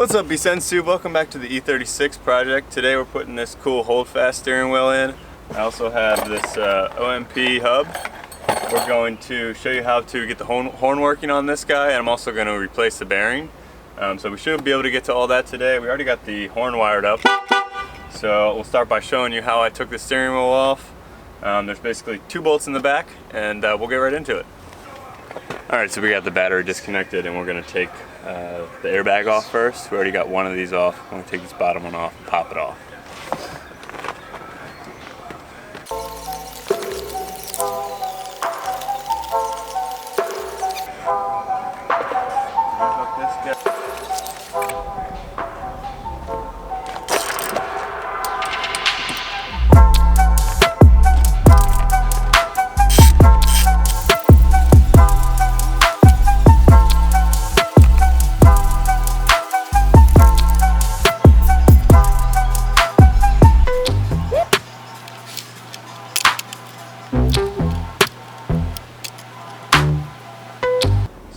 What's up, Sensu? Welcome back to the E36 project. Today we're putting this cool HoldFast steering wheel in. I also have this OMP hub. We're going to show you how to get the horn working on this guy, and I'm also going to replace the bearing. So we should be able to get to all that today. We already got the horn wired up. So we'll start by showing you how I took the steering wheel off. There's basically 2 bolts in the back, and we'll get right into it. Alright, so we got the battery disconnected, and we're going to take the airbag off first. We already got one of these off. I'm going to take this bottom one off and pop it off.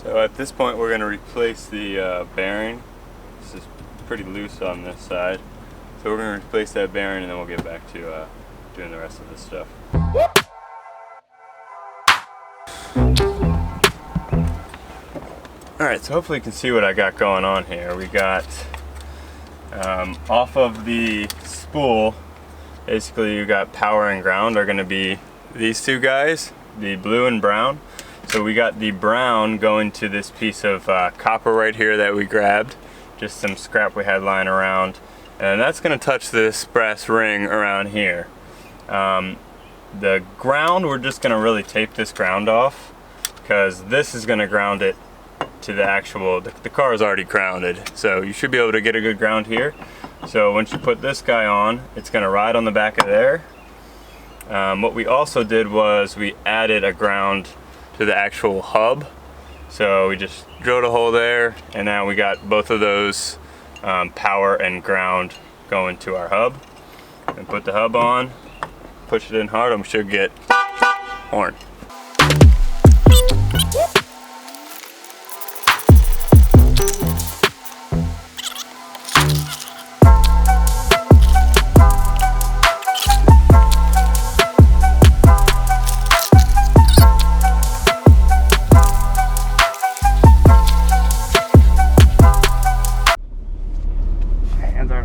So at this point we're going to replace the bearing. This is pretty loose on this side. So we're going to replace that bearing, and then we'll get back to doing the rest of this stuff. Alright, so hopefully you can see what I got going on here. We got off of the spool, basically you got power and ground are going to be these 2 guys, the blue and brown. So we got the brown going to this piece of copper right here that we grabbed, just some scrap we had lying around, and that's going to touch this brass ring around here. The ground, we're just going to really tape this ground off, because this is going to ground it to the actual, the car is already grounded, so you should be able to get a good ground here. So once you put this guy on, it's going to ride on the back of there. What we also did was we added a ground to the actual hub. So we just drilled a hole there, and now we got both of those power and ground going to our hub. And put the hub on, push it in hard, and we should get horn.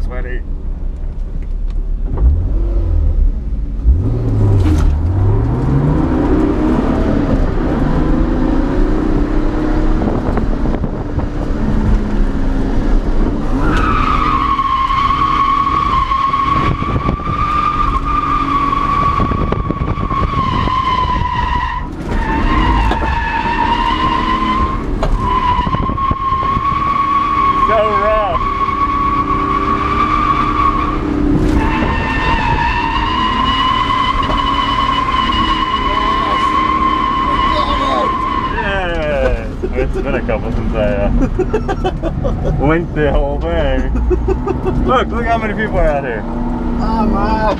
Sweaty. So rough. It's been a couple since I linked the whole thing. Look how many people are out here. I'm out.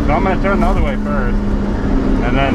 So I'm going to turn the other way first, and then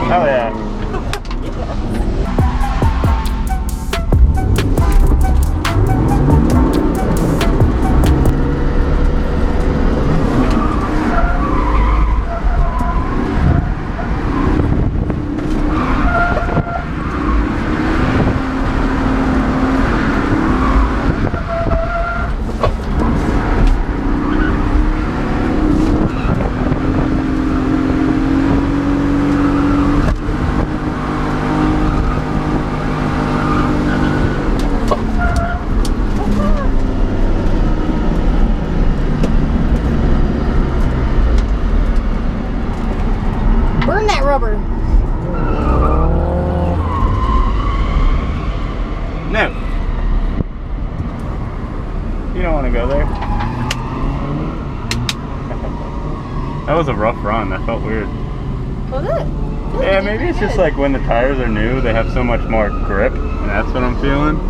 hell yeah. Burn that rubber. That was a rough run. That felt weird. Was it? Yeah, maybe it's just like when the tires are new, they have so much more grip, and that's what I'm feeling.